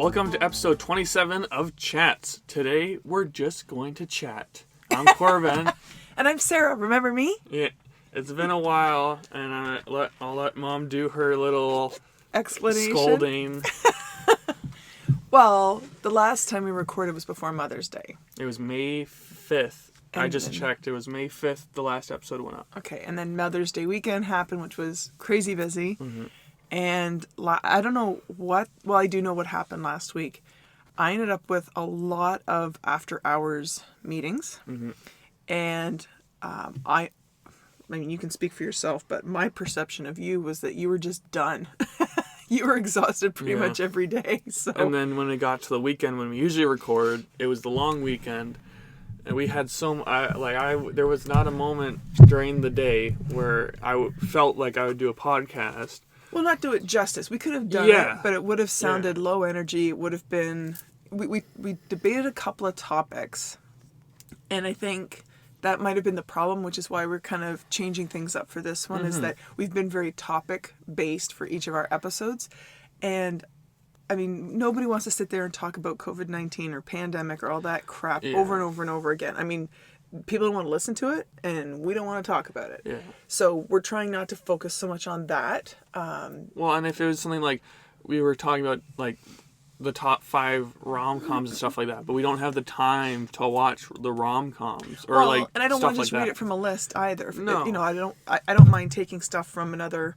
Welcome to episode 27 of Chats. Today, we're just going to chat. I'm Corbin. And I'm Sarah. Remember me? Yeah, it's been a while, and I'll let Mom do her little explanation. Scolding. Well, the last time we recorded was before Mother's Day. It was May 5th. I just checked. It was May 5th, the last episode went up. Okay, and then Mother's Day weekend happened, which was crazy busy. Mm-hmm. And I don't know what... Well, I do know what happened last week. I ended up with a lot of after-hours meetings. Mm-hmm. And I mean, you can speak for yourself, but my perception of you was that you were just done. You were exhausted pretty much every day. So. And then when it got to the weekend, when we usually record, it was the long weekend. And we had there was not a moment during the day where I felt like I would do a podcast. Well, not do it justice. We could have done it, but it would have sounded low energy. It would have been... We debated a couple of topics. And I think that might have been the problem, which is why we're kind of changing things up for this one, is that we've been very topic-based for each of our episodes. And, I mean, nobody wants to sit there and talk about COVID-19 or pandemic or all that crap over and over and over again. I mean, people don't want to listen to it, and we don't want to talk about it. Yeah. So we're trying not to focus so much on that. Well, and if it was something like we were talking about, like, the top 5 rom-coms and stuff like that, but we don't have the time to watch the rom-coms or and I don't want to just read it from a list either. No. You know, I don't mind taking stuff from another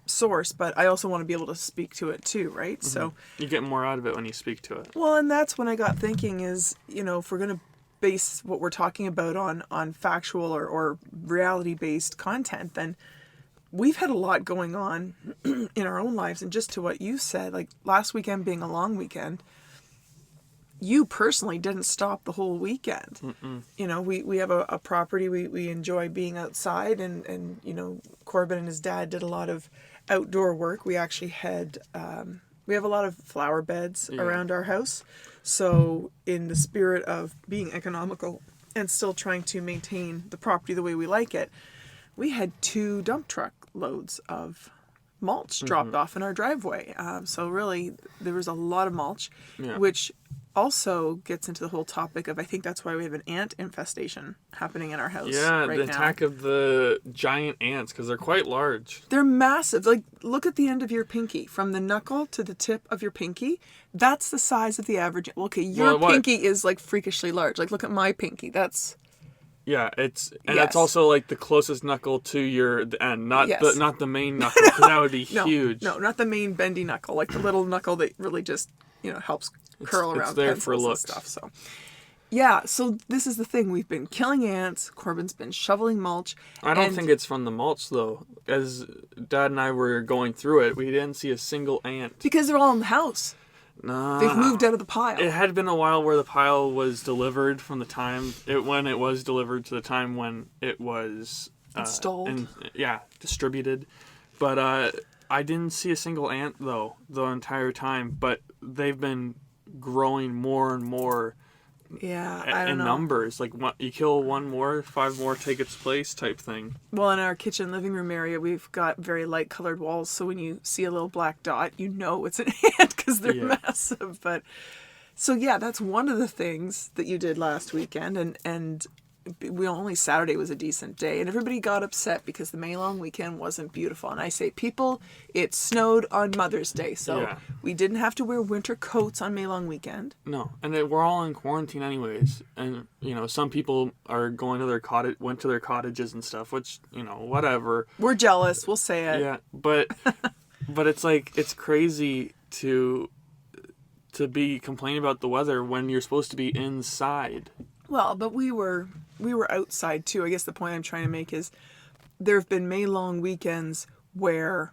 source, but I also want to be able to speak to it too, right? Mm-hmm. So you get more out of it when you speak to it. Well, and that's when I got thinking is, you know, if we're going to base what we're talking about on factual or reality-based content, then we've had a lot going on in our own lives. And just to what you said, like last weekend being a long weekend, you personally didn't stop the whole weekend. Mm-mm. You know, we have a property, we enjoy being outside, and, you know, Corbin and his dad did a lot of outdoor work. We actually had, we have a lot of flower beds around our house. So in the spirit of being economical and still trying to maintain the property the way we like it, we had 2 dump truck loads of mulch dropped off in our driveway. So really, there was a lot of mulch, which also gets into the whole topic of, I think that's why we have an ant infestation happening in our house right now. Yeah, the attack of the giant ants, because they're quite large. They're massive. Like, look at the end of your pinky. From the knuckle to the tip of your pinky, that's the size of the average. Okay, your pinky is, like, freakishly large. Like, look at my pinky. That's... Yeah, it's also like the closest knuckle to the end, not the main knuckle, because that would be huge. No, not the main bendy knuckle, like the little knuckle that really just, you know, helps curl around there pencils for looks. And stuff. So, yeah, so this is the thing. We've been killing ants. Corbin's been shoveling mulch. I don't think it's from the mulch, though. As Dad and I were going through it, we didn't see a single ant. Because they're all in the house. No. They've moved out of the pile. It had been a while where the pile was delivered from the time when it was delivered to the time when it was installed. Distributed. But I didn't see a single ant though the entire time. But they've been growing more and more. Yeah, I don't know. In numbers, like you kill one more, 5 more take its place type thing. Well, in our kitchen living room area, we've got very light colored walls, so when you see a little black dot, you know it's an ant because they're massive. But so yeah, that's one of the things that you did last weekend, and only Saturday was a decent day, and everybody got upset because the May long weekend wasn't beautiful. And I say, people, it snowed on Mother's Day, so we didn't have to wear winter coats on May long weekend. No, and we're all in quarantine anyways, and you know, some people are going to went to their cottages and stuff, which, you know, whatever. We're jealous, we'll say it. Yeah, but it's like, it's crazy to be complaining about the weather when you're supposed to be inside. Well, but we were outside too. I guess the point I'm trying to make is there have been May long weekends where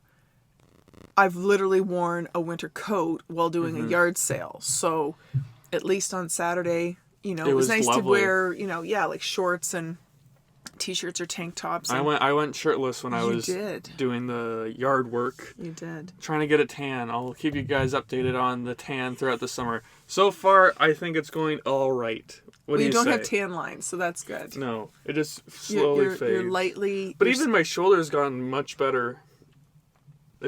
I've literally worn a winter coat while doing a yard sale. So at least on Saturday, you know, it was nice lovely to wear, you know, like shorts and t-shirts or tank tops. I went shirtless when I was doing the yard work. You did. Trying to get a tan. I'll keep you guys updated on the tan throughout the summer. So far, I think it's going all right. What do you don't say? have tan lines, so that's good. No, it just slowly fades. You're lightly... But even my shoulder's gotten much better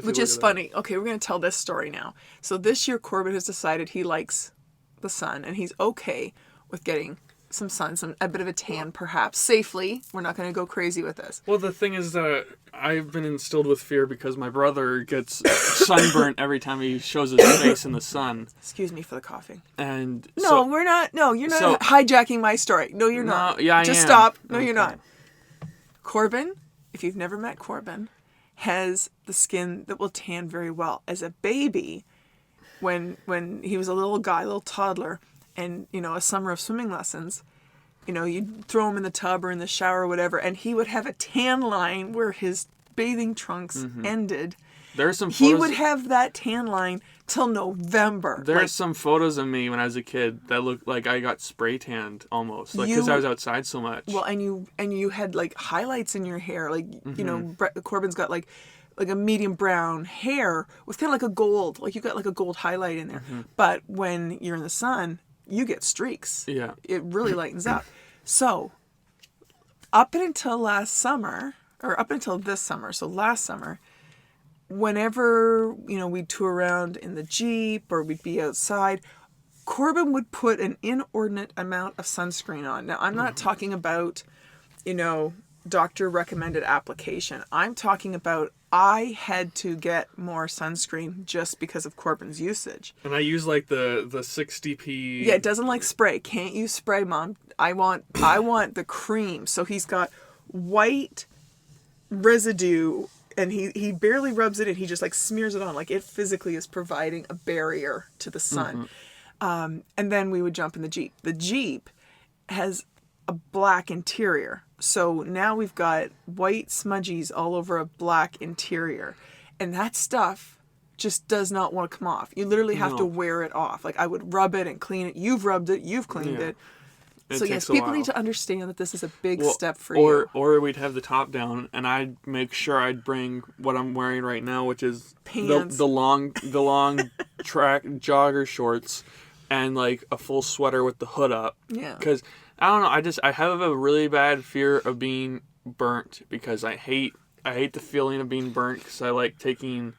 Which is funny. Okay, we're going to tell this story now. So this year, Corbin has decided he likes the sun, and he's okay with getting some sun, a bit of a tan, perhaps, safely. We're not going to go crazy with this. Well, the thing is that I've been instilled with fear because my brother gets sunburnt every time he shows his face in the sun. Excuse me for the coughing. And no, we're not. No, you're not hijacking my story. No, you're not. Yeah, Just stop. No, you're not. Corbin, if you've never met Corbin, has the skin that will tan very well. As a baby, when he was a little guy, little toddler, and, a summer of swimming lessons, you'd throw him in the tub or in the shower or whatever, and he would have a tan line where his bathing trunks ended. There's some photos. He would have that tan line till November. There's some photos of me when I was a kid that looked like I got spray tanned almost, because I was outside so much. Well, and you had highlights in your hair, Corbin's got like a medium brown hair with kind of like a gold, you got like a gold highlight in there. But when you're in the sun, you get streaks. Yeah. It really lightens up. So, up until this summer, so last summer, whenever, we'd tour around in the Jeep or we'd be outside, Corbin would put an inordinate amount of sunscreen on. Now, I'm not talking about, doctor recommended application. I'm talking about I had to get more sunscreen just because of Corbin's usage. And I use the 60p. Yeah, it doesn't like spray. Can't use spray, Mom. I want the cream. So he's got white residue, and he barely rubs it in. He just smears it on. It physically is providing a barrier to the sun. And then we would jump in the Jeep. The Jeep has a black interior. So now we've got white smudgies all over a black interior. And that stuff just does not want to come off. You literally have to wear it off. I would rub it and clean it. You've rubbed it. You've cleaned it. So yes, people need to understand that this is a big step for you. Or we'd have the top down, and I'd make sure I'd bring what I'm wearing right now, which is pants, the long track jogger shorts, and a full sweater with the hood up. Yeah. Because I don't know, I have a really bad fear of being burnt, because I hate the feeling of being burnt, because I like taking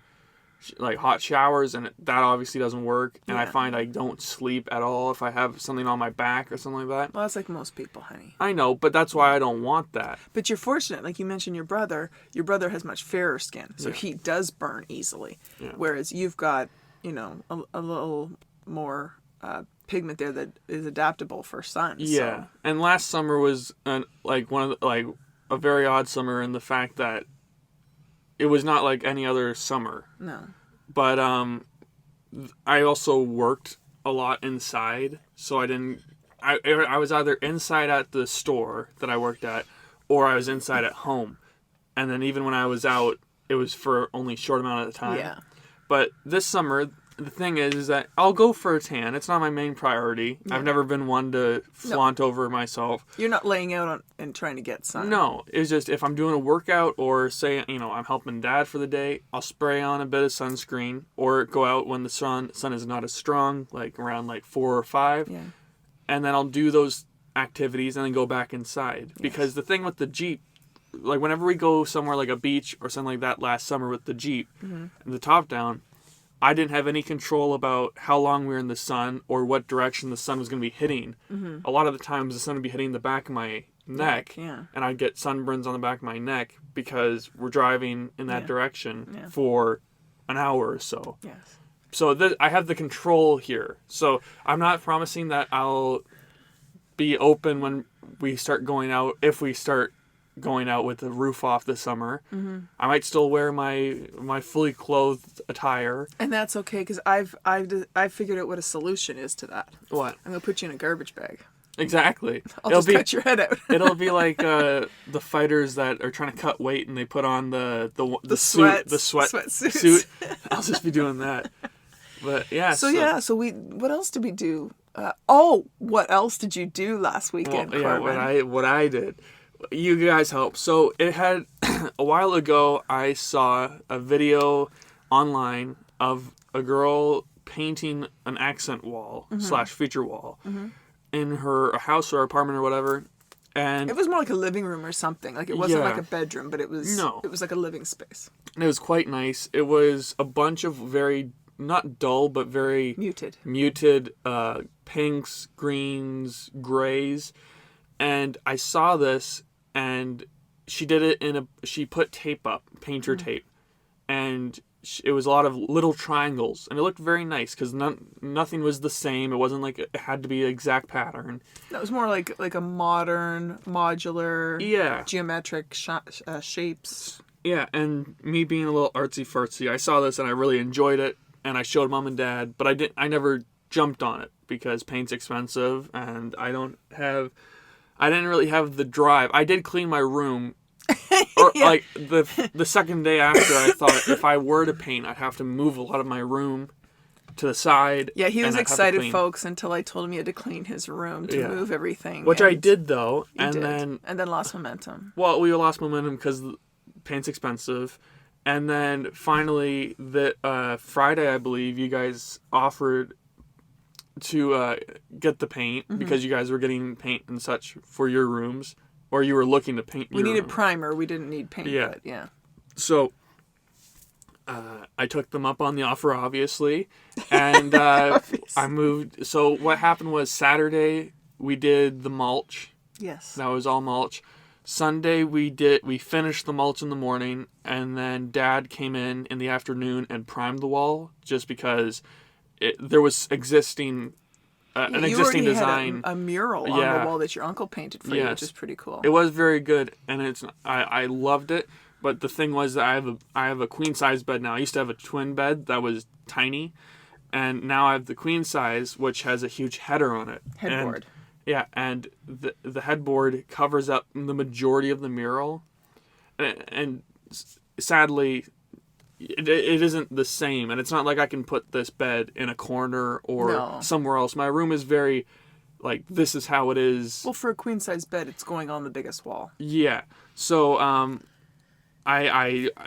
hot showers, and that obviously doesn't work. And I find I don't sleep at all if I have something on my back or something like that. Well, that's like most people, honey. I know, but that's why I don't want that. But you're fortunate, like you mentioned, your brother has much fairer skin, so he does burn easily. Yeah. Whereas you've got, a little more pigment there that is adaptable for sun. Yeah. So. And last summer was a very odd summer in the fact that it was not like any other summer. No. But I also worked a lot inside, so I was either inside at the store that I worked at, or I was inside at home. And then even when I was out, it was for only a short amount of the time. Yeah. But this summer, the thing is that I'll go for a tan. It's not my main priority. Yeah. I've never been one to flaunt over myself. You're not laying out and trying to get sun. No. It's just if I'm doing a workout, or say, I'm helping Dad for the day, I'll spray on a bit of sunscreen, or go out when the sun is not as strong, around 4 or 5. Yeah. And then I'll do those activities and then go back inside. Yes. Because the thing with the Jeep, whenever we go somewhere like a beach or something like that last summer with the Jeep, and the top down, I didn't have any control about how long we were in the sun or what direction the sun was going to be hitting. Mm-hmm. A lot of the times the sun would be hitting the back of my neck, and I'd get sunburns on the back of my neck because we're driving in that direction for an hour or so. Yes. So I have the control here. So I'm not promising that I'll be open when we start going out, if we start going out with the roof off this summer. Mm-hmm. I might still wear my fully clothed attire. And that's okay, because I've figured out what a solution is to that. What? I'm going to put you in a garbage bag. Exactly. I'll cut your head out. It'll be like the fighters that are trying to cut weight and they put on the sweat suit. I'll just be doing that. But yeah. So what else did we do? What else did you do last weekend, Corbin? What I did. You guys help. So it had a while ago, I saw a video online of a girl painting an accent wall / feature wall in her house or apartment or whatever, And It was more like a living room or something. Like it wasn't Yeah. like a bedroom, but it was like a living space. it was quite nice. It was a bunch of very, not dull, but very Muted. pinks, greens, grays. And I saw this, and she did it she put tape up, painter tape. And it was a lot of little triangles, and it looked very nice because nothing was the same. It wasn't like it had to be an exact pattern. That was more like a modern, modular, geometric shapes. Yeah, and me being a little artsy-fartsy, I saw this and I really enjoyed it, and I showed Mom and Dad, but I never jumped on it because paint's expensive, and I didn't really have the drive. I did clean my room. Or like the second day after, I thought if I were to paint, I'd have to move a lot of my room to the side. Yeah, he was excited, folks, until I told him he had to clean his room to move everything. Which I did, though. Then lost momentum. Well, we lost momentum because paint's expensive. And then finally, Friday, I believe, you guys offered to get the paint because you guys were getting paint and such for your rooms. Or you were looking to paint your room. We needed primer. We didn't need paint. Yeah. But yeah. So I took them up on the offer, obviously. And I moved. So what happened was Saturday, we did the mulch. Yes. That was all mulch. Sunday, we finished the mulch in the morning. And then Dad came in the afternoon and primed the wall. Just because there was existing... an existing design. Had a mural on the wall that your uncle painted for you, which is pretty cool. It was very good, and I loved it. But the thing was that I have a queen size bed now. I used to have a twin bed that was tiny, and now I have the queen size, which has a huge header on it. Headboard. And the headboard covers up the majority of the mural, and sadly. It isn't the same, and it's not like I can put this bed in a corner or somewhere else. My room is very, like, this is how it is. Well, for a queen-size bed, it's going on the biggest wall. Yeah. So,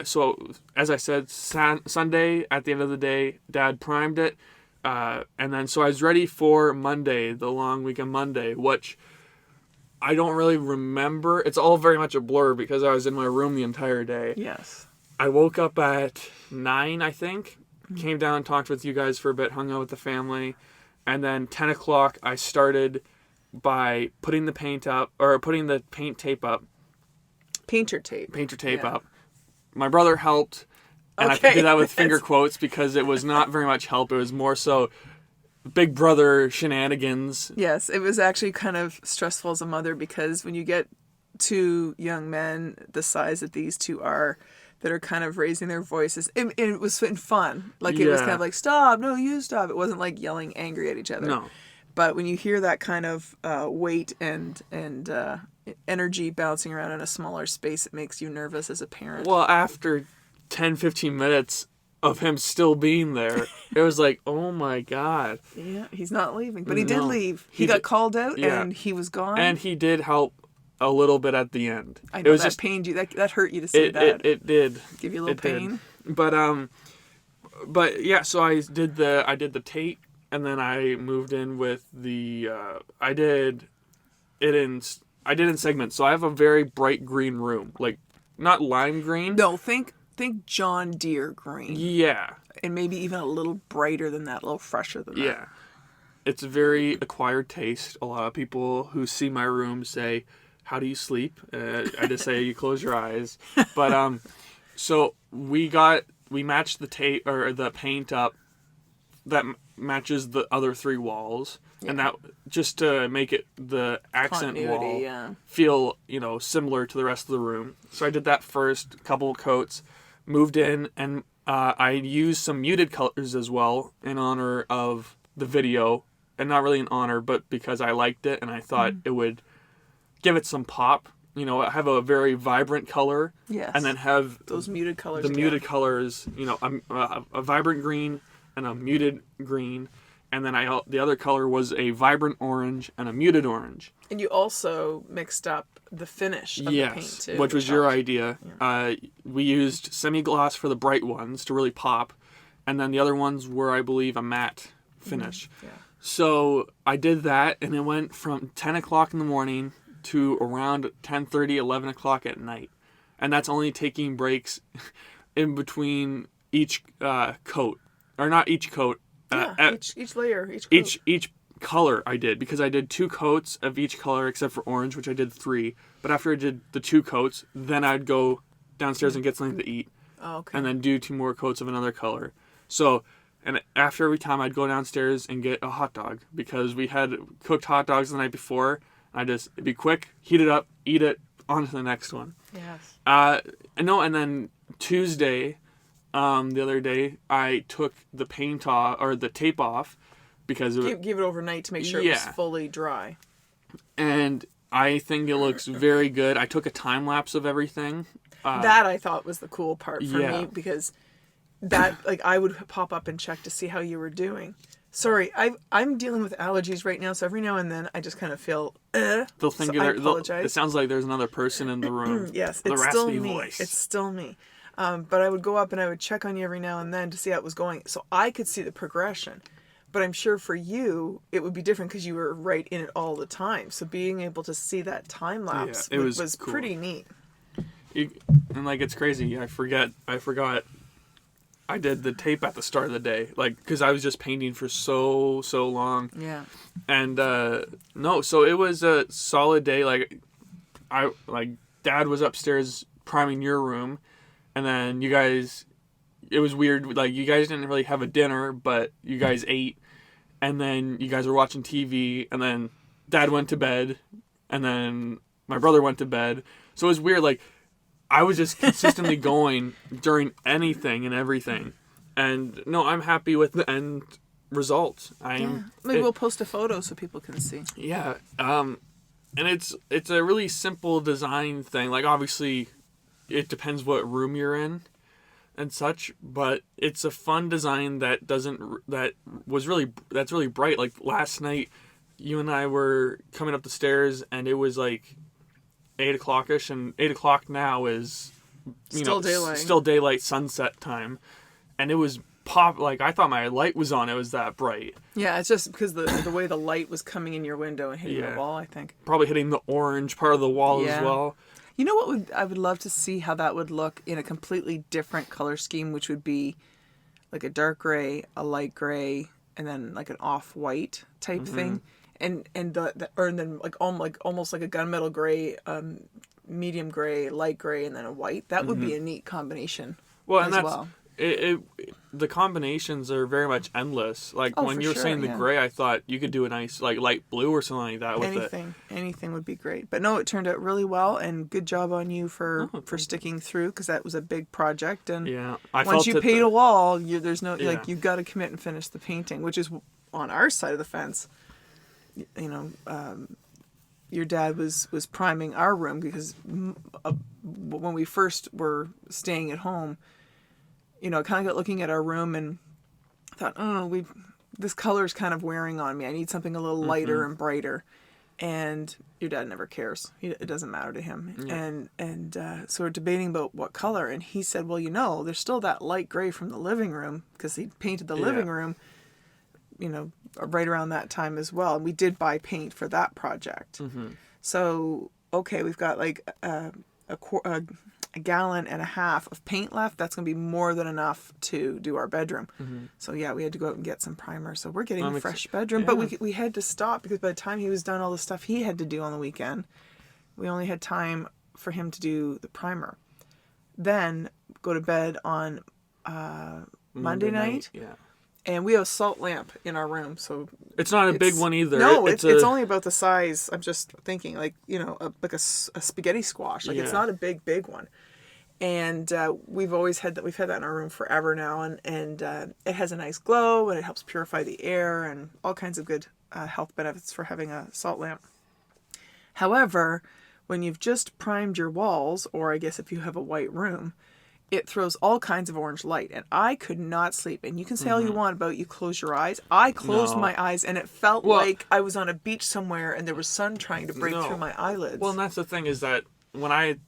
so as I said, Sunday, at the end of the day, Dad primed it, and then so I was ready for Monday, the long weekend Monday, which I don't really remember. It's all very much a blur because I was in my room the entire day. Yes. I woke up at 9, I think. Came down, talked with you guys for a bit, hung out with the family. And then 10 o'clock, I started by putting the paint up, or putting the paint tape up. Painter tape up. My brother helped, and I did that with finger quotes because it was not very much help. It was more so big brother shenanigans. Yes, it was actually kind of stressful as a mother because when you get two young men the size that these two are, that are kind of raising their voices. It was fun. Like, it was kind of like, stop, no, you stop. It wasn't like yelling angry at each other. No. But when you hear that kind of weight and energy bouncing around in a smaller space, it makes you nervous as a parent. Well, after 10, 15 minutes of him still being there, it was like, oh my God. Yeah, he's not leaving. But he did leave. He got called out and he was gone. And he did help a little bit at the end. I know, that pained you. That hurt you to see that. It did. Give you a little pain. But yeah, so I did the tape, and then I moved in with the I did in segments. So I have a very bright green room, like not lime green. No, think John Deere green. Yeah. And maybe even a little brighter than that, a little fresher than that. Yeah. It's a very acquired taste. A lot of people who see my room say, how do you sleep? I just say you close your eyes. But so we matched the tape or the paint up that matches the other three walls, and that just to make it the accent wall feel similar to the rest of the room. So I did that first, couple of coats, moved in, and I used some muted colors as well in honor of the video, and not really in honor, but because I liked it and I thought it would give it some pop, have a very vibrant color, and then have those muted colors. The muted colors, a vibrant green and a muted green, and then the other color was a vibrant orange and a muted orange. And you also mixed up the finish of the paint too, which was your idea. Yeah. We used semi-gloss for the bright ones to really pop, and then the other ones were, I believe, a matte finish. Yeah. So I did that, and it went from 10 o'clock in the morning to around 10:30, 11 o'clock at night. And that's only taking breaks in between each coat. Or not each coat. Each layer, each coat. Each color I did, because I did 2 coats of each color except for orange, which I did 3. But after I did the 2 coats, then I'd go downstairs and get something to eat. Oh, okay. And then do 2 more coats of another color. So, and after every time I'd go downstairs and get a hot dog, because we had cooked hot dogs the night before. It'd be quick, heat it up, eat it, on to the next one. Yes. And then Tuesday, the other day, I took the paint off, or the tape off, because give it overnight to make sure it was fully dry. And I think it looks very good. I took a time lapse of everything. That I thought was the cool part for me, because that, like, I would pop up and check to see how you were doing. Sorry, I'm dealing with allergies right now, so every now and then I just kind of feel They'll think so I apologize. It sounds like there's another person in the room. Yes, the it's raspy still me. voice. It's still me. But I would go up and I would check on you every now and then to see how it was going, so I could see the progression. But I'm sure for you, it would be different because you were right in it all the time. So being able to see that time lapse was cool. Pretty neat. And like, it's crazy. I forgot I did the tape at the start of the day, like, because I was just painting for so long. Yeah. And so it was a solid day. Dad was upstairs priming your room, and then you guys, it was weird. Like, you guys didn't really have a dinner, but you guys ate, and then you guys were watching TV, and then Dad went to bed, and then my brother went to bed. So it was weird. Like, I was just consistently going during anything and everything. And no, I'm happy with the end result. Maybe we'll post a photo so people can see. Yeah. And it's a really simple design thing. Like, obviously, it depends what room you're in and such, but it's a fun design that's really bright. Like, last night, you and I were coming up the stairs, and it was like 8 o'clock-ish, and 8 o'clock now is still daylight sunset time, and it was I thought my light was on. It was that bright. Yeah, it's just because the way the light was coming in your window and hitting the wall, I think. Probably hitting the orange part of the wall as well. You know what I would love to see how that would look in a completely different color scheme, which would be like a dark gray, a light gray, and then like an off-white type thing. And then almost like a gunmetal gray, medium gray, light gray, and then a white. That would be a neat combination. Well, and that's the combinations are very much endless. Like, when you were saying the gray, I thought you could do a nice like light blue or something like that with anything would be great. But no, it turned out really well, and good job on you for sticking through, because that was a big project. And once you paint a wall, there's no you've got to commit and finish the painting, which is on our side of the fence. You know, your dad was priming our room, because when we first were staying at home, you know, I kind of got looking at our room and thought, this color's kind of wearing on me. I need something a little lighter and brighter. And your dad never cares. It doesn't matter to him. Yeah. And so we're debating about what color. And he said, well, you know, there's still that light gray from the living room, because he painted the living room, you know, right around that time as well. And we did buy paint for that project. So, okay, we've got like a gallon and a half of paint left. That's going to be more than enough to do our bedroom. So yeah, we had to go out and get some primer. So we're getting a fresh bedroom. But we had to stop, because by the time he was done all the stuff he had to do on the weekend, we only had time for him to do the primer. Then go to bed on Monday night. Yeah. And we have a salt lamp in our room, so it's not a big one either. No, it's only about the size. I'm just thinking, like, you know, like a spaghetti squash. Like, it's not a big one. And we've had that in our room forever now, and it has a nice glow, and it helps purify the air, and all kinds of good health benefits for having a salt lamp. However, when you've just primed your walls, or I guess if you have a white room, it throws all kinds of orange light, and I could not sleep. And you can say all you want about you close your eyes. I closed my eyes, and it felt like I was on a beach somewhere, and there was sun trying to break through my eyelids. Well, and that's the thing, is that when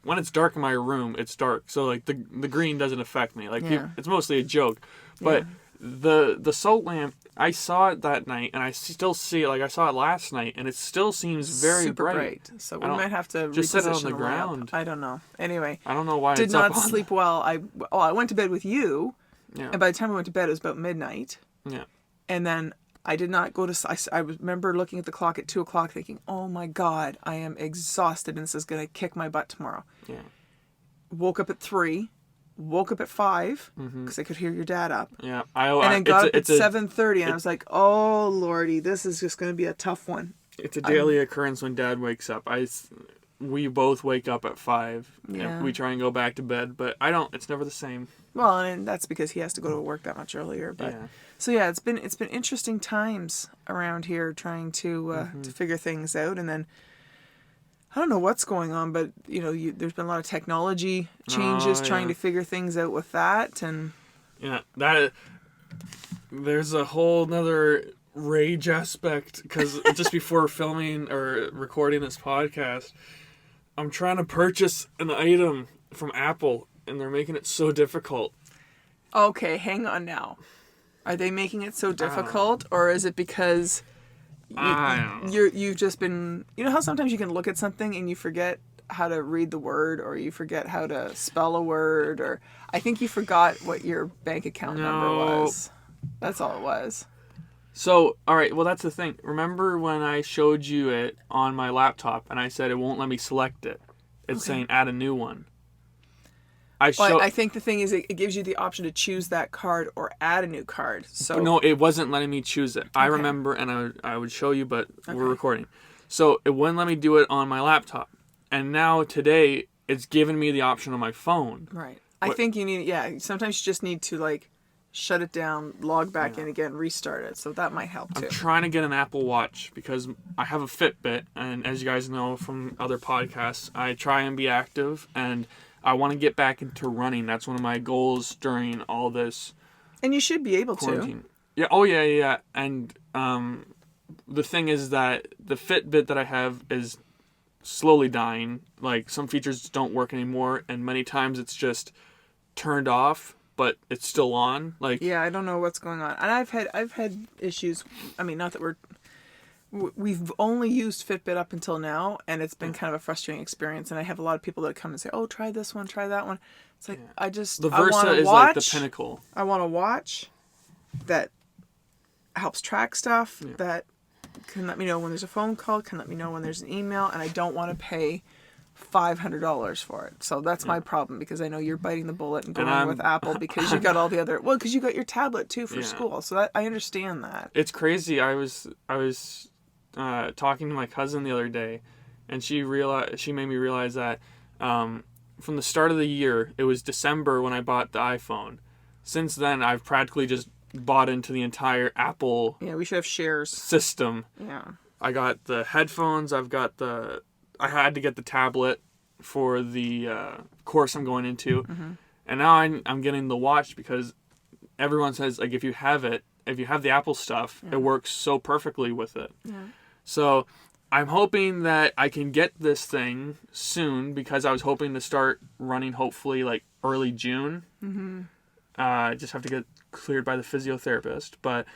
it's dark in my room, it's dark. So like the green doesn't affect me. Like it's mostly a joke, but The salt lamp, I saw it that night, and I still see it. Like, I saw it last night, and it still seems very super bright. So we might have to just set it on the lamp. ground. I don't know. Anyway, I don't know why did it's not up on. sleep well. I went to bed with you, Yeah. and by the time I went to bed, it was about midnight. Yeah. And then I did not go to. I remember looking at the clock at 2:00, thinking, "Oh my God, I am exhausted, and this is going to kick my butt tomorrow." Yeah. Woke up at 3. Woke up at 5 because I could hear your dad up. Yeah. And then got up at 7:30, and I was like, "Oh Lordy, this is just going to be a tough one." It's a daily occurrence when Dad wakes up. We both wake up at 5. Yeah. And we try and go back to bed, but I don't. It's never the same. Well, and that's because he has to go to work that much earlier. But Yeah. so yeah, it's been interesting times around here trying to figure things out, and then I don't know what's going on, but there's been a lot of technology changes trying to figure things out with that, and Yeah, there's a whole nother rage aspect because just before filming or recording this podcast, I'm trying to purchase an item from Apple, and they're making it so difficult. okay, hang on now. Are they making it so difficult, or is it because you've just been, how sometimes you can look at something and you forget how to read the word, or you forget how to spell a word, or I think you forgot what your bank account number was. That's all it was. So, all right, well, that's the thing. Remember when I showed you it on my laptop and I said it won't let me select it? It's saying add a new one. I think the thing is it gives you the option to choose that card or add a new card. So no, it wasn't letting me choose it. I remember, and I would show you, but we're recording. So it wouldn't let me do it on my laptop. And now today, it's given me the option on my phone. Right. I think you need, sometimes you just need to shut it down, log back in again, restart it. So that might help too. I'm trying to get an Apple Watch because I have a Fitbit. And as you guys know from other podcasts, I try and be active, and I want to get back into running. That's one of my goals during all this. And you should be able quarantine. to. Yeah. Oh, yeah. And the thing is that the Fitbit that I have is slowly dying. Like, some features don't work anymore, and many times it's just turned off, but it's still on. Like, yeah, I don't know what's going on. And I've had issues. I mean, not that we've only used Fitbit up until now, and it's been kind of a frustrating experience. And I have a lot of people that come and say, "Oh, try this one, try that one." It's like the Versa is like the pinnacle. I want a watch that helps track stuff, that can let me know when there's a phone call, can let me know when there's an email, and I don't want to pay $500 for it. So that's my problem, because I know you're biting the bullet and going with Apple because you got all the other, because you got your tablet too for school. So I understand that. It's crazy. I was talking to my cousin the other day, and she made me realize that from the start of the year, it was December when I bought the iPhone. Since then, I've practically just bought into the entire Apple we should have shares system. Yeah. I got the headphones. I had to get the tablet for the course I'm going into. Mm-hmm. And now I'm getting the watch because everyone says, like, if you have the Apple stuff, it works so perfectly with it. Yeah. So I'm hoping that I can get this thing soon, because I was hoping to start running hopefully like early June. Mm-hmm. I just have to get cleared by the physiotherapist. But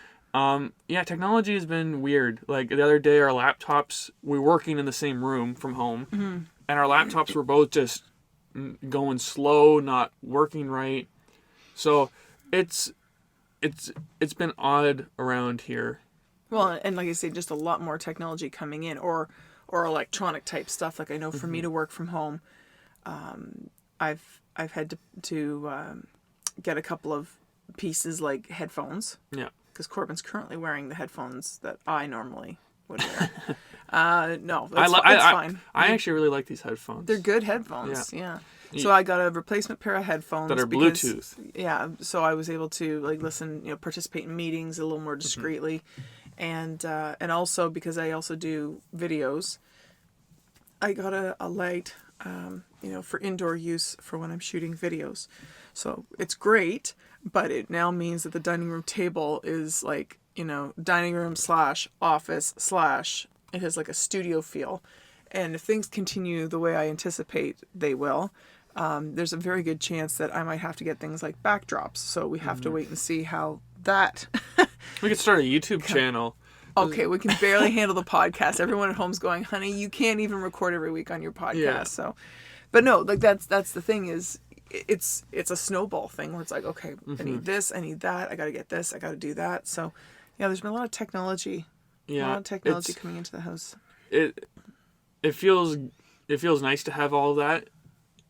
technology has been weird. Like, the other day, our laptops, we were working in the same room from home, and our laptops were both just going slow, not working right. So it's been odd around here. Well, and like I say, just a lot more technology coming in, or electronic type stuff. Like, I know for me to work from home, I've had to get a couple of pieces like headphones. Yeah. Because Corbin's currently wearing the headphones that I normally would wear. No, that's fine. I actually really like these headphones. They're good headphones. Yeah. So I got a replacement pair of headphones that are Bluetooth. Yeah. So I was able to listen, participate in meetings a little more discreetly, and also because I also do videos, I got a light, for indoor use for when I'm shooting videos. So it's great, but it now means that the dining room table is like, dining room / office / it has like a studio feel. And if things continue the way I anticipate they will, there's a very good chance that I might have to get things like backdrops. So we have to wait and see how that. We could start a YouTube channel. Okay, we can barely handle the podcast. Everyone at home's going, honey, you can't even record every week on your podcast. Yeah. So, but no, like that's the thing is, it's a snowball thing where it's like, okay, I need this, I need that, I got to get this, I got to do that. So, yeah, there's been a lot of technology. Yeah, a lot of technology coming into the house. It feels nice to have all that,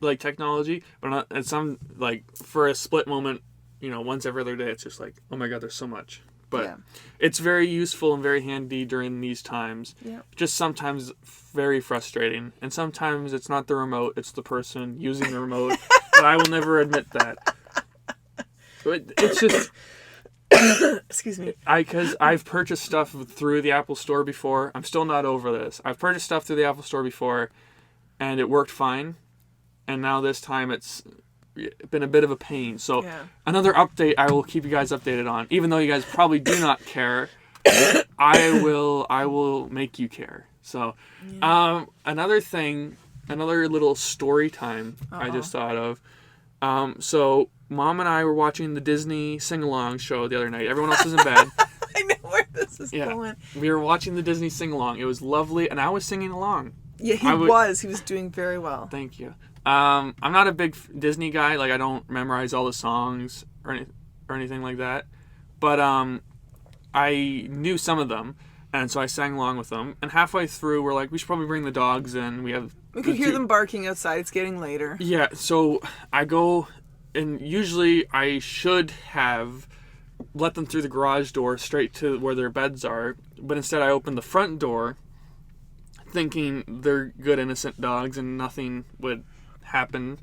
like, technology, but not at some, like, for a split moment, once every other day, it's just like, oh my god, there's so much. But it's very useful and very handy during these times. Yeah. Just sometimes very frustrating. And sometimes it's not the remote, it's the person using the remote. But I will never admit that. But it's just... Excuse me. Because I've purchased stuff through the Apple Store before. I'm still not over this. I've purchased stuff through the Apple Store before, and it worked fine. And now this time it's been a bit of a pain. So another update I will keep you guys updated on. Even though you guys probably do not care, I will make you care. So another little story time I just thought of. So Mom and I were watching the Disney sing-along show the other night. Everyone else is in bed. I know where this is going. We were watching the Disney sing-along. It was lovely, and I was singing along. Yeah, he was doing very well. Thank you. I'm not a big Disney guy. Like, I don't memorize all the songs or anything like that. But I knew some of them, and so I sang along with them. And halfway through, we're like, we should probably bring the dogs in. We could hear them barking outside. It's getting later. Yeah, so I go, and usually I should have let them through the garage door straight to where their beds are. But instead, I opened the front door, thinking they're good, innocent dogs, and nothing would happen.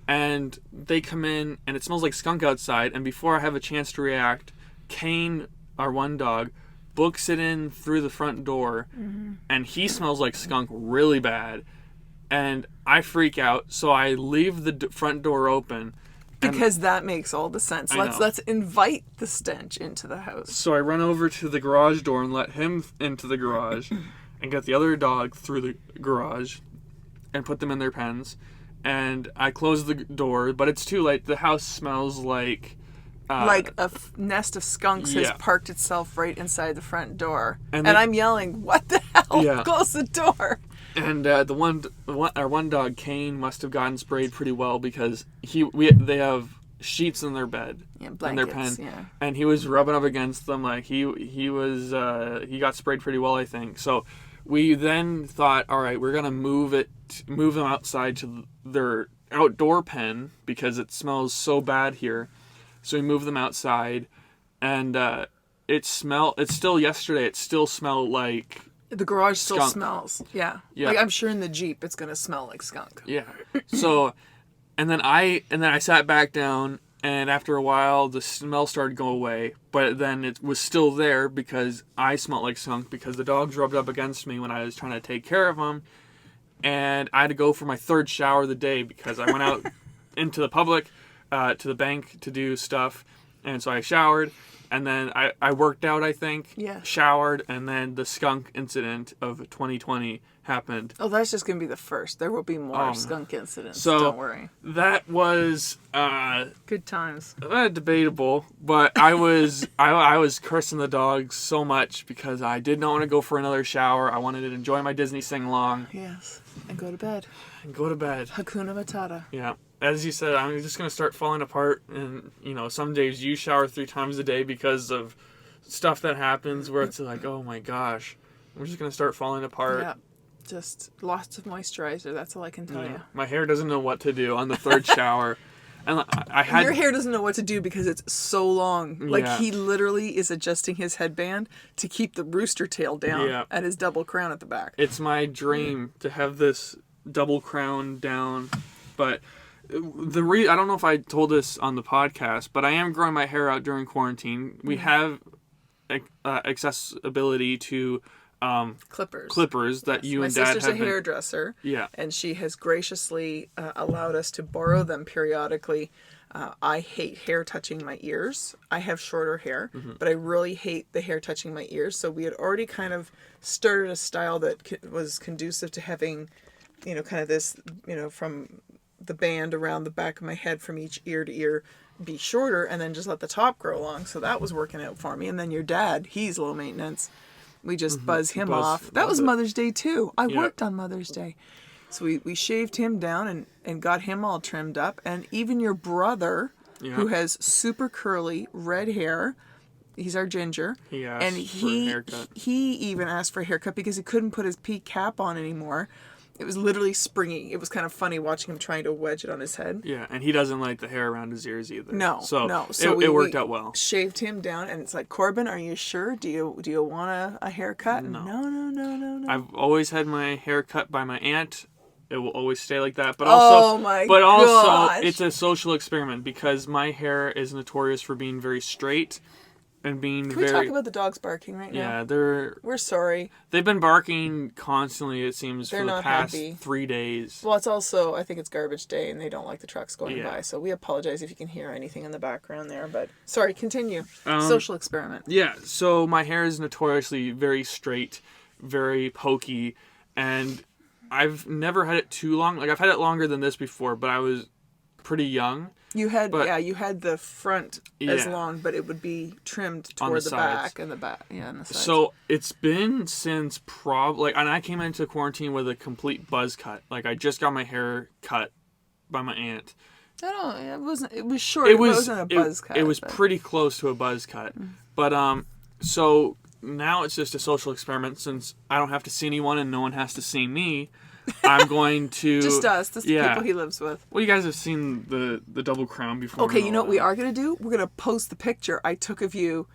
And they come in, and it smells like skunk outside, and before I have a chance to react, Kane, our one dog, books it in through the front door, and he smells like skunk really bad, and I freak out, so I leave the front door open. Because that makes all the sense. Let's invite the stench into the house. So I run over to the garage door and let him into the garage, and get the other dog through the garage, and put them in their pens. And I close the door, but it's too late. The house smells like a nest of skunks has parked itself right inside the front door. And I'm yelling, what the hell? Yeah. Close the door. And our one dog, Kane, must have gotten sprayed pretty well because they have sheets in their bed, blankets, in their pen, and he was rubbing up against them like he got sprayed pretty well, I think. So we then thought, all right, we're gonna move them outside to their outdoor pen because it smells so bad here. So we moved them outside, and it still yesterday. It still smelled like the garage skunk. still smells. Yeah. Like I'm sure in the Jeep it's gonna smell like skunk. Yeah. So, and then I sat back down, and after a while the smell started to go away, but then it was still there because I smelled like skunk because the dogs rubbed up against me when I was trying to take care of them, and I had to go for my third shower of the day because I went out into the public. To the bank to do stuff, and so I showered, and then I worked out, I think, showered, and then the skunk incident of 2020 happened. Oh, that's just gonna be the first. There will be more skunk incidents. So don't worry. That was good times. Debatable, but I was I was cursing the dogs so much because I did not want to go for another shower. I wanted to enjoy my Disney sing along. Yes, and go to bed. Hakuna Matata. Yeah. As you said, I'm just going to start falling apart, and, some days you shower 3 times a day because of stuff that happens where it's like, oh my gosh, I'm just going to start falling apart. Yeah, just lots of moisturizer, that's all I can tell you. My hair doesn't know what to do on the third shower. And your hair doesn't know what to do because it's so long. Like, he literally is adjusting his headband to keep the rooster tail down at his double crown at the back. It's my dream to have this double crown down, but... I don't know if I told this on the podcast, but I am growing my hair out during quarantine. We have accessibility to clippers that you and Dad have. My sister's a hairdresser, and she has graciously allowed us to borrow them periodically. I hate hair touching my ears. I have shorter hair, but I really hate the hair touching my ears. So we had already kind of started a style that was conducive to having, kind of this, from the band around the back of my head from each ear to ear be shorter and then just let the top grow long. So that was working out for me. And then your dad, he's low maintenance. We just buzz him off. That was Mother's Day too. I worked on Mother's Day. So we shaved him down and got him all trimmed up. And even your brother, who has super curly red hair, he's our ginger. He asked for a haircut. He even asked for a haircut because he couldn't put his peak cap on anymore. It was literally springy. It was kind of funny watching him trying to wedge it on his head. Yeah, and he doesn't like the hair around his ears either. No. So it worked out well. Shaved him down, and it's like, Corbin, are you sure? Do you want a haircut? No. I've always had my hair cut by my aunt. It will always stay like that. But also, also, it's a social experiment because my hair is notorious for being very straight. And being Can we talk about the dogs barking right now? Yeah, we're sorry. They've been barking constantly, it seems, They're for the not past happy. 3 days. Well, it's also, I think it's garbage day, and they don't like the trucks going by. So we apologize if you can hear anything in the background there. But sorry, continue. Social experiment. Yeah, so my hair is notoriously very straight, very pokey, and I've never had it too long. Like, I've had it longer than this before, but I was pretty young. You had the front as long, but it would be trimmed toward the back and the sides. So it's been since and I came into quarantine with a complete buzz cut. Like, I just got my hair cut by my aunt. It wasn't. It was short. It wasn't a buzz cut. It was pretty close to a buzz cut, but so now it's just a social experiment. Since I don't have to see anyone and no one has to see me, I'm going to... Just us. Just the people he lives with. Well, you guys have seen the double crown before. Okay, you know what we are going to do? We're going to post the picture I took of you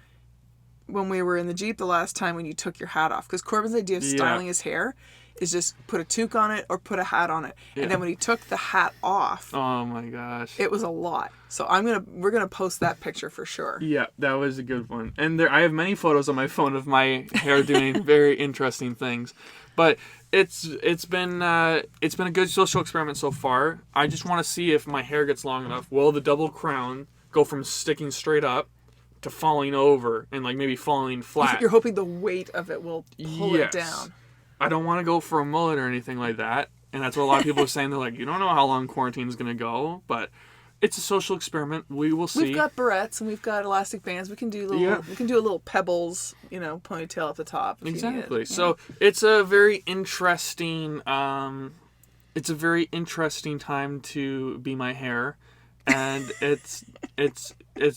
when we were in the Jeep the last time when you took your hat off. Because Corbin's idea of styling his hair is just put a toque on it or put a hat on it. And then when he took the hat off... Oh my gosh. It was a lot. So we're going to post that picture for sure. Yeah, that was a good one. And I have many photos on my phone of my hair doing very interesting things. But... It's been a good social experiment so far. I just want to see if my hair gets long enough. Will the double crown go from sticking straight up to falling over and like maybe falling flat? You're hoping the weight of it will pull it down. I don't want to go for a mullet or anything like that. And that's what a lot of people are saying. They're like, you don't know how long quarantine's going to go, but it's a social experiment. We will see. We've got barrettes and we've got elastic bands. We can do we can do a little Pebbles, ponytail at the top. Exactly. So it's a very interesting time to be my hair, and it's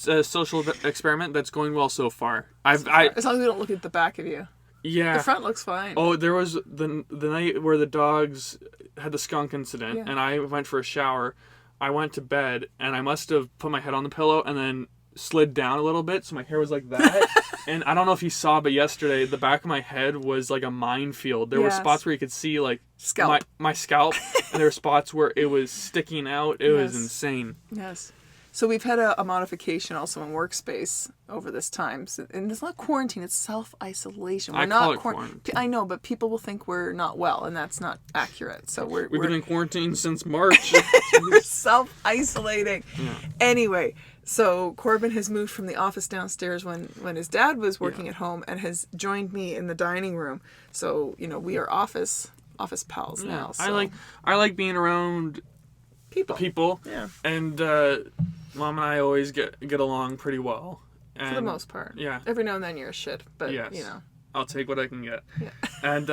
a social experiment that's going well so far. As long as we don't look at the back of you. Yeah. The front looks fine. Oh, there was the night where the dogs had the skunk incident, and I went for a shower. I went to bed, and I must have put my head on the pillow and then slid down a little bit, so my hair was like that. And I don't know if you saw, but yesterday, the back of my head was like a minefield. There were spots where you could see, like, my scalp, and there were spots where it was sticking out. It was insane. Yes. So we've had a modification also in workspace over this time. So, and it's not quarantine, it's self-isolation. I call it quarantine. I know, but people will think we're not well, and that's not accurate. So we've been in quarantine since March. We're self-isolating. Yeah. Anyway, so Corbin has moved from the office downstairs when his dad was working at home and has joined me in the dining room. So, we are office pals now. So. I like being around people. Yeah. And Mom and I always get along pretty well. And, for the most part. Yeah. Every now and then you're a shit, but I'll take what I can get. Yeah. And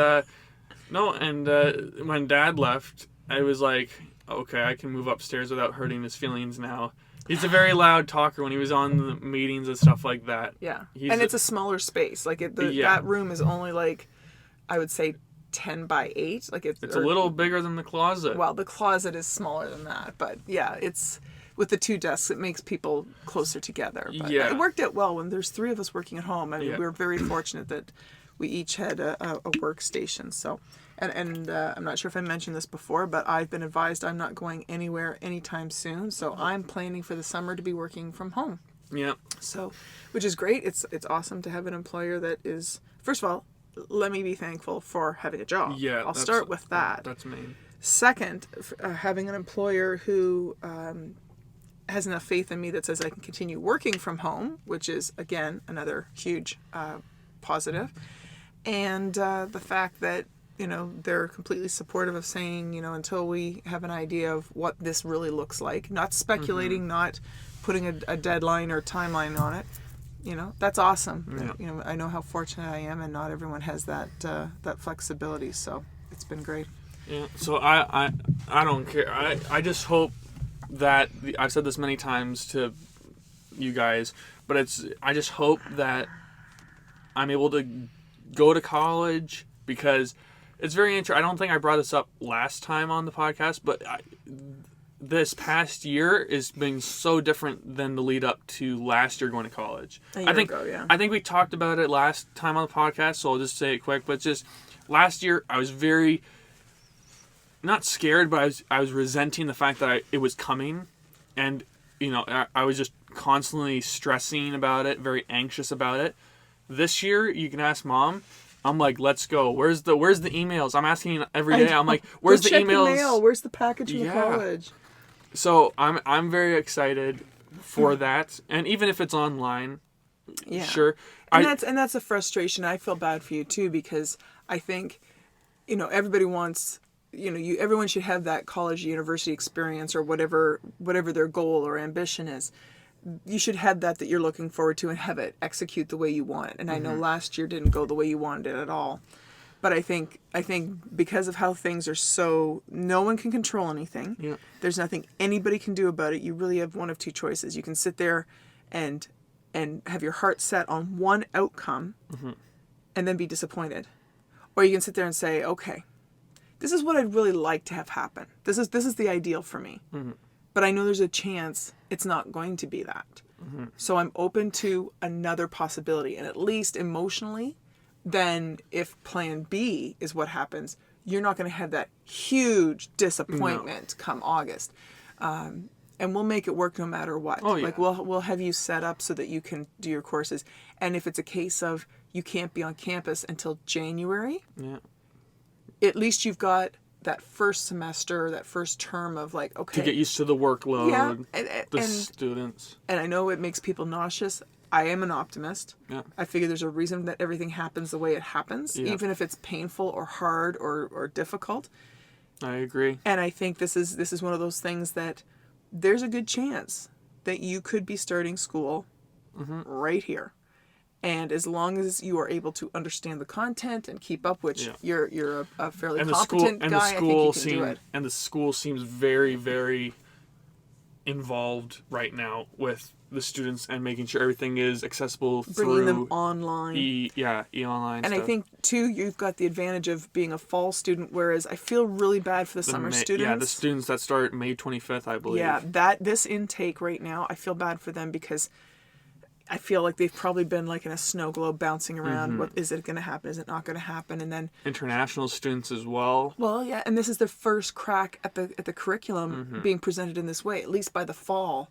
when Dad left, I was like, okay, I can move upstairs without hurting his feelings now. He's a very loud talker when he was on the meetings and stuff like that. Yeah. And it's a smaller space. Like that room is only like, I would say 10 by 8. Like it's a little bigger than the closet. Well, the closet is smaller than that, but yeah, it's with the 2 desks, it makes people closer together. But it worked out well when there's 3 of us working at home. I mean, we were very fortunate that we each had a workstation. So, and I'm not sure if I mentioned this before, but I've been advised I'm not going anywhere anytime soon. So I'm planning for the summer to be working from home. Yeah. So, which is great. It's awesome to have an employer that is, first of all, let me be thankful for having a job. Yeah. I'll start with that. That's main. Second, having an employer who has enough faith in me that says I can continue working from home, which is, again, another huge positive. And the fact that, they're completely supportive of saying, until we have an idea of what this really looks like, not speculating, not putting a deadline or timeline on it, that's awesome. Yeah. I know how fortunate I am, and not everyone has that flexibility. So it's been great. Yeah. So I don't care. I just hope that I've said this many times to you guys, but I just hope that I'm able to go to college, because it's very interesting. I don't think I brought this up last time on the podcast, but this past year is being so different than the lead up to last year going to college. A year ago, yeah. I think we talked about it last time on the podcast, so I'll just say it quick. But just last year, I was very not scared, but I was resenting the fact that it was coming, and I was just constantly stressing about it, very anxious about it. This year, you can ask Mom. I'm like, let's go. Where's the emails? I'm asking every day. I'm like, where's the emails? The mail. Where's the package from the college? So I'm very excited for that, and even if it's online, sure. And that's a frustration. I feel bad for you too, because I think, everybody wants, everyone should have that college, university experience, or whatever their goal or ambition is. You should have that you're looking forward to, and have it execute the way you want it. And I know last year didn't go the way you wanted it at all. But I think because of how things are, so no one can control anything. Yeah. There's nothing anybody can do about it. You really have one of two choices. You can sit there and have your heart set on one outcome and then be disappointed. Or you can sit there and say, okay, this is what I'd really like to have happen. This is the ideal for me. But I know there's a chance it's not going to be that. So I'm open to another possibility. And at least emotionally, then if plan B is what happens, you're not going to have that huge disappointment come August. And we'll make it work no matter what. Oh, yeah. Like we'll have you set up so that you can do your courses. And if it's a case of you can't be on campus until January, at least you've got that first semester, that first term of like, okay. To get used to the workload, and students. And I know it makes people nauseous. I am an optimist. Yeah. I figure there's a reason that everything happens the way it happens, even if it's painful or hard or difficult. I agree. And I think this is one of those things that there's a good chance that you could be starting school right here. And as long as you are able to understand the content and keep up, which you're a fairly competent guy, I think you can do it. And the school seems very, very involved right now with the students and making sure everything is accessible bringing them online. E-online and stuff. I think, too, you've got the advantage of being a fall student, whereas I feel really bad for the summer students. Yeah, the students that start May 25th, I believe. Yeah, this intake right now, I feel bad for them because I feel like they've probably been like in a snow globe bouncing around. What is it going to happen? Is it not going to happen? And then international students as well. Well, yeah, and this is their first crack at the curriculum being presented in this way. At least by the fall,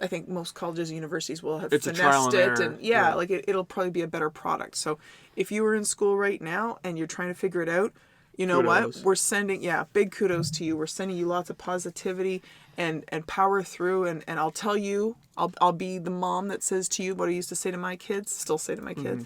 I think most colleges and universities will have finessed it, and like it'll probably be a better product. So if you were in school right now and you're trying to figure it out, you know what? We're sending big kudos to you. We're sending you lots of positivity and power through, and I'll tell you, I'll be the mom that says to you what I used to say to my kids, still say to my kids.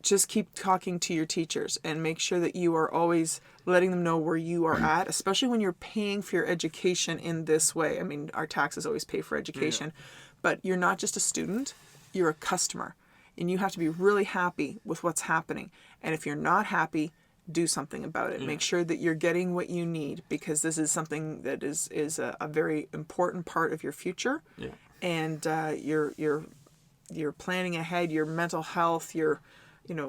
Just keep talking to your teachers and make sure that you are always letting them know where you are at, especially when you're paying for your education in this way. I mean, our taxes always pay for education, but you're not just a student, you're a customer, and you have to be really happy with what's happening. And if you're not happy, do something about it. Make sure that you're getting what you need, because this is something that is a very important part of your future. And you're planning ahead, your mental health,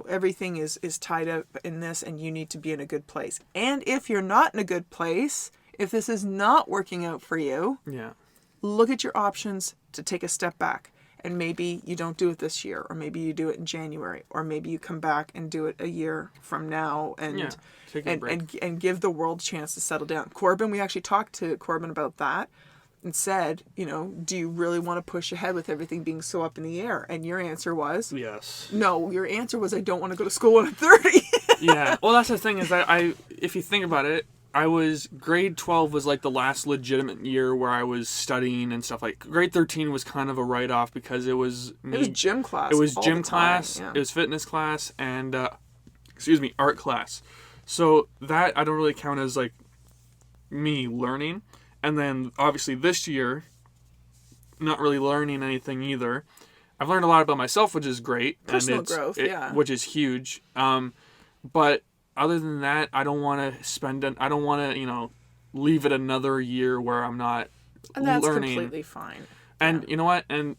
everything is tied up in this, and you need to be in a good place. And if you're not in a good place, if this is not working out for you, look at your options to take a step back. And maybe you don't do it this year, or maybe you do it in January, or maybe you come back and do it a year from now, and take a break. And give the world a chance to settle down. Corbin, we actually talked to Corbin about that and said, do you really want to push ahead with everything being so up in the air? And your answer was yes. No, your answer was I don't want to go to school when I'm 30. Well, that's the thing is that if you think about it, grade 12 was like the last legitimate year where I was studying and stuff. Like grade 13 was kind of a write-off because it was gym class. It was gym class, it was fitness class, and art class. So that I don't really count as like me learning. And then obviously this year not really learning anything either. I've learned a lot about myself, which is great. Personal and growth, yeah. Which is huge. But other than that, I don't want to leave it another year where I'm not And that's learning. completely fine. And you know what? And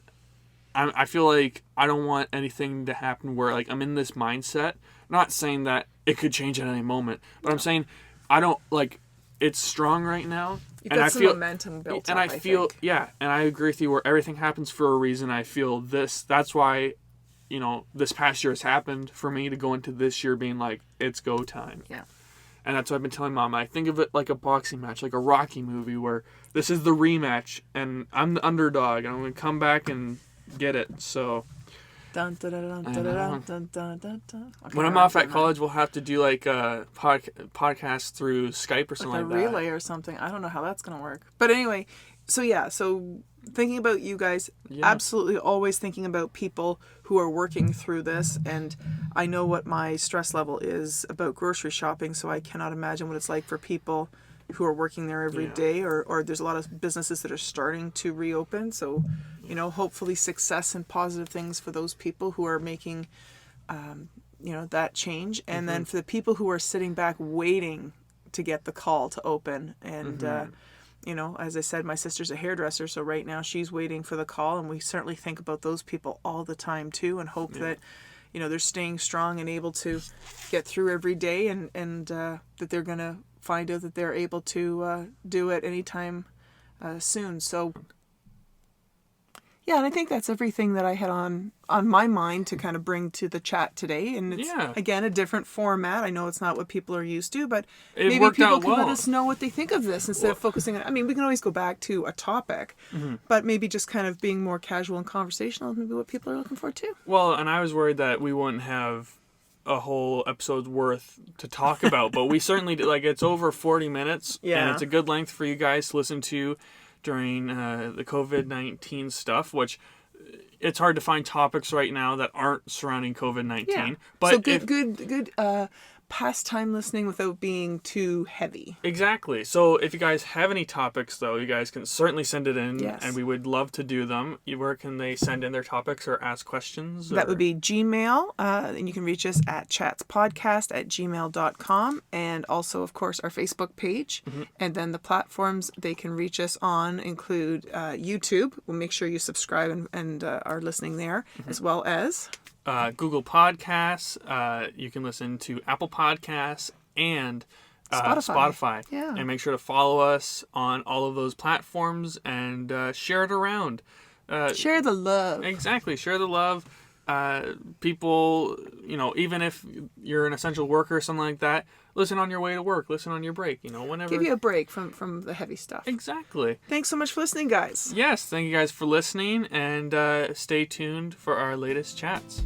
I feel like I don't want anything to happen where like I'm in this mindset. Not saying that it could change at any moment, but I'm saying I don't like it's strong right now. You've got some momentum built and up, I feel think. yeah, and I agree with you where everything happens for a reason. I feel that's why, this past year has happened for me to go into this year being like, it's go time. Yeah. And that's what I've been telling Mom. I think of it like a boxing match, like a Rocky movie where this is the rematch and I'm the underdog and I'm going to come back and get it. So Dun, dun, dun, dun, dun, dun, dun, dun, dun, dun. Okay, when I'm off at college, we'll have to do like a podcast through Skype or something like that. A relay or something. I don't know how that's going to work. But anyway, so thinking about you guys, absolutely always thinking about people who are working through this. And I know what my stress level is about grocery shopping, so I cannot imagine what it's like for people who are working there every day, or there's a lot of businesses that are starting to reopen. So, hopefully success and positive things for those people who are making, that change. And then for the people who are sitting back waiting to get the call to open. And, as I said, my sister's a hairdresser. So right now she's waiting for the call. And we certainly think about those people all the time too, and hope that, they're staying strong and able to get through every day, and that they're going to find out that they're able to do it anytime soon. So, and I think that's everything that I had on my mind to kind of bring to the chat today. And it's, again, a different format. I know it's not what people are used to, but maybe people can let us know what they think of this instead of focusing on... we can always go back to a topic, but maybe just kind of being more casual and conversational is maybe what people are looking for too. Well, and I was worried that we wouldn't have a whole episode's worth to talk about, but we certainly did. Like, it's over 40 minutes, and it's a good length for you guys to listen to during the COVID-19 stuff, which it's hard to find topics right now that aren't surrounding COVID-19. Yeah. But so good pastime listening without being too heavy. Exactly. So if you guys have any topics, though, you guys can certainly send it in, and we would love to do them. Where can they send in their topics or ask questions? That would be Gmail, and you can reach us at chatspodcast@gmail.com, and also, of course, our Facebook page. And then the platforms they can reach us on include YouTube. We'll make sure you subscribe and are listening there, as well as... Google Podcasts. You can listen to Apple Podcasts and Spotify. Yeah. And make sure to follow us on all of those platforms and share it around. Share the love. Exactly. Share the love. People, even if you're an essential worker or something like that, listen on your way to work, listen on your break, whenever. Give you a break from the heavy stuff. Exactly. Thanks so much for listening, guys. Yes, thank you guys for listening, and stay tuned for our latest chats.